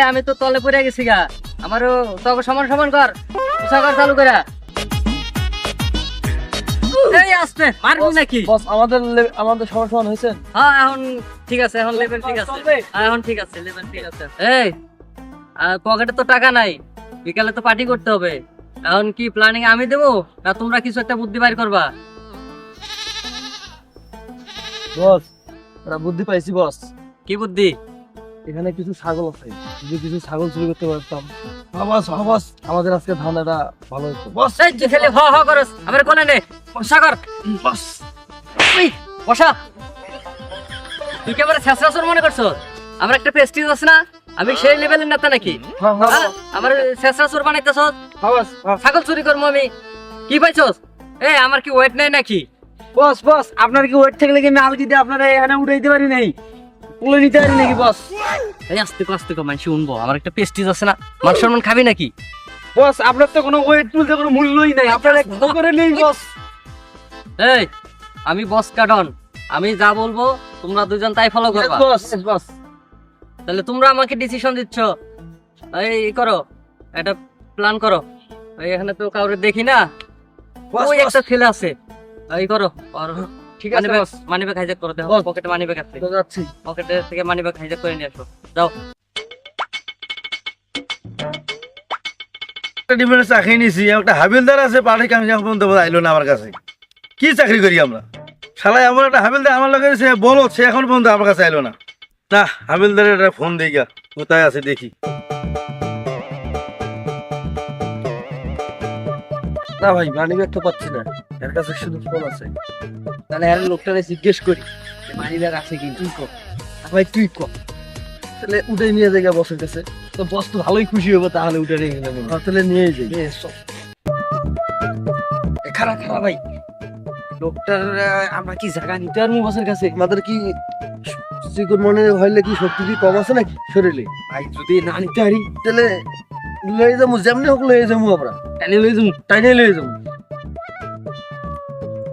আমি তো তলে পড়ে গেছি গা, আমারও তোকে সমান সমান কর, উষা কর চালু করে। এই আসতে মারবি নাকি? বস আমাদের সমান হয়েছে। হ্যাঁ এখন ঠিক আছে, এখন লেভেল ঠিক আছে, এখন ঠিক আছে, লেভেল ঠিক আছে। এই পকেটে তো টাকা নাই, বিকালে তো পার্টি করতে হবে। এখন কি প্ল্যানিং আমি দেবো না তোমরা কিছু একটা বুদ্ধি বাইর করবা? বস একটা বুদ্ধি পাইছি বস। কি বুদ্ধি? এখানে কিছু ছাগল আছে, যদি কিছু ছাগল চুরি করতে পারতাম বস আমাদের আজকে ধান্দাটা ভালো হতো বস। এই যে খেলে হ হ করস, আমার কোলে নে বসা কর বস ওই বসা। তুই কি আমার শেষরাসর মনে করছো? আমার একটা প্রেস্টিজ আছে না, আমি সেই লেভেলের নেতা নাকি? হ্যাঁ, আমার শেষরাসর বানাইতেছ? ছাগল চুরি করবো আমি? কি পাইছস? আমার কি ওয়েট নাই নাকি? বস বস আপনার কি ওয়েট থাকলে কি আমি আলগি দিয়ে আপনারা এখানে উঠাইতে পারি নাই, তুলে নিতে পারি নাকি বস? এই আস্তে কর মানুষ শুনবো, আমার একটা প্রেস্টিজ আছে না, মান সম্মান খাবি নাকি? বস আপনার তো কোনো ওয়েট তুলতে কোনো মূল্যই নাই, আপনারা একদম করে নেই বস। এই আমি বস কাডন, আমি যা বলবো তোমরা দুজন তাই ফলো করবা। বস বস তাহলে তোমরা আমাকে ডিসিশন দিচ্ছ, এই করো, একটা প্ল্যান করো। এখানে তো কাউরে দেখি না, ওই একটা ছেলে আছে, এই করো। আর ঠিক আছে বস, মানি ব্যাগ হাইজ্যাক করো, দেখো বস। পকেটে মানি ব্যাগ আছে, তো যাচ্ছি। পকেটে থেকে মানি ব্যাগ হাইজ্যাক করে নিয়ে আসো, যাও। ডিফারেন্স চাকরি নিছি, একটা হাবিলদার আছে পাড়ি কামি পর্যন্ত আইলো না আমার কাছে। কি চাকরি করি আমরা? শালাই আমার একটা হাবিলদার আমার লগে সে বলো, সে এখন পর্যন্ত আমার কাছে আইলো না। না হাবিলদারের একটা ফোন দিই গা, কোথায় আছে দেখি। না ভাই মানি ব্যাগ তো পাচ্ছি না, এর কাছে শুধু ফোন আছে। তাহলে আর লোকটারে জিজ্ঞেস করি মানি ব্যাগ আছে কি। তুই কর ভাই, তুই কর। তাহলে উঠে নিয়ে যাই বসের কাছে, তো বস তো ভালোই খুশি হবো। তাহলে উঠে রেখে নেবো, তাহলে নিয়ে যাই। খারাপ খারাপ ভাই, লোকটার আমরা কি জায়গা নিতে পারবো বসের কাছে? আমাদের কি চিকন মনে হইলে কি শক্তি কি কম আছে নাকি শরীরে? ভাই যদি না নিতে পারি তাহলে লয়ে যাবো, যেমনি হোক লয়ে যাবো আমরা। টাইনে লয়ে যাবো, টাইনে লয়ে যাবো।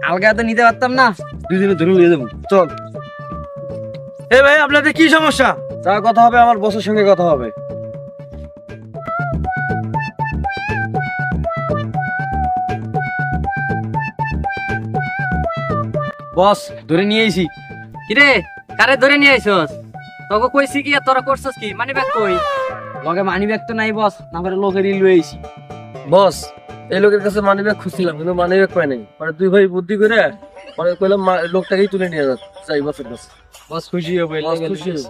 আলগা তো নিতে পারতাম না, দুজনে ধরে লয়ে যাবো। চল। এ ভাই আপনাদের কি সমস্যা? যা কথা হবে আমার বসের সঙ্গে কথা হবে। বস ধরে নিয়ে আইছি। কিরে কারে ধরে নিয়ে আইছস? তোকে কইছি কি আর তোরা করছস কি? মানি ব্যাগ কই? লগে মানি ব্যাগ তো নাই বস, না করে লোকেরই লয়ে আইছি। বস এই লোকের কাছে মানি ব্যাগ খুঁজছিলাম কিন্তু মানি ব্যাগ পাই নাই, পরে দুই ভাই বুদ্ধি করে পরে কইলাম লোকটাকেই তুলে নিয়ে যাই বসের কাছে। বস খুশি হবে, খুশি হবে।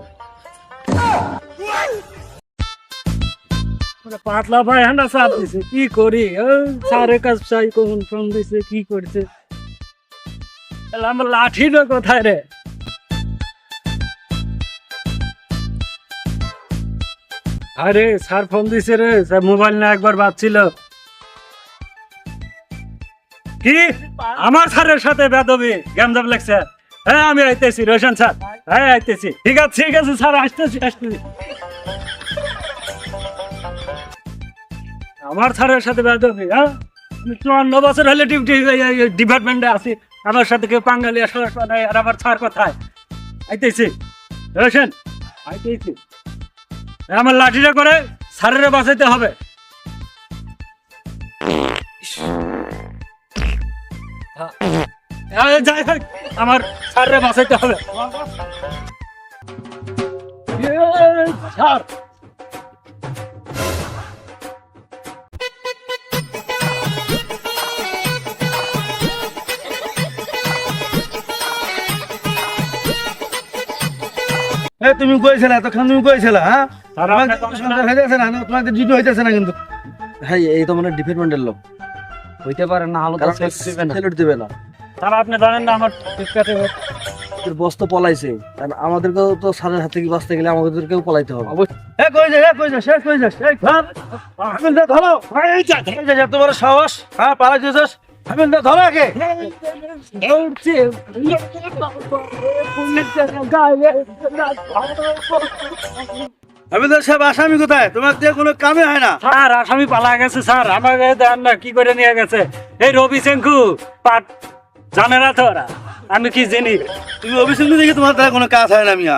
পাতলা ভাই হান্ডা চাপ দিছে, কি করি? স্যারের কাছ চাই কখন ফোন দিছে, কি করছে? আমার লাঠিটা কোথায় রে? আরে স্যার ফোন দিছে রে, স্যার মোবাইল না একবার বাজছিল। কি আমার স্যারের সাথে বেদবি গ্যামজাম লাগছে? হ্যাঁ আমি আইতেছি রোশন স্যার, হ্যাঁ আইতেছি। ঠিক আছে স্যার, আসতেছি। আমার স্যারের সাথে বেদবি? হ্যাঁ 54 বছর হলে ডিপার্টমেন্টে আছি, আমার সাথে কেউ পাঙ্গালি সমস্যা নাই। আর আমার স্যার কোথায়? আইতেছি রোশন, আইতেছি। আমার লাঠিটা করে স্যারের বাঁচাইতে হবে। যাই হোক আমার স্যারের বাঁচাইতে হবে। স্যার তুমি কইছিলা এতক্ষণ, তুমি কইছিলা হ্যাঁ? স্যার, আমাকে আপনার সন্দেহ হইতেছে না, তোমাদের ডিউটি হইতেছে না কিন্তু। ভাই এই তো মানে ডিপার্টমেন্টের লোক হইতে পারে না, হলো কারণ স্যালুট দিবে না। স্যার আপনি জানেন না আমার টিপকাটে বস তো পলাইছে, কারণ আমাদেরকেও তো স্যারের হাত থেকে বাঁচতে গেলে আমাদেরকেও পলাইতে হবে। শেষ কই যাস? হাবিলদার ধরো, এই যে এত বড় সাহস, হ্যাঁ পালাই দিয়েছিস। হাবিলদার ধরো আগে। হাবিলদার সাহেব আসামি কোথায়? তোমার দিয়ে কোনো কামে হয় না। স্যার আসামি পালা গেছে স্যার, আমাকে দেন না কি করে নিয়ে গেছে? এই রবি শঙ্কু পাট জানে না তো ওরা, আমি কি জানি? তুমি অভিযোগ দেখে তোমার দ্বারা কোনো কাজ হয় না মিয়া।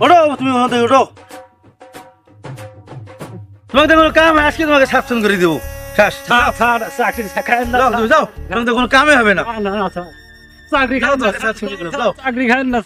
ওঠো, তুমি ওখান থেকে ওঠো। তোমাকে তো কোনো কাম আজকে তোমাকে সাবধান করে দেবো শ্বাস স্যার স্যার চাকরি খায় না যাও তুমি যাও তোমাকে তো কোনো কামে হবে না না না স্যার চাকরি খায় না যাও, যাও, যাও। চাকরি খায় না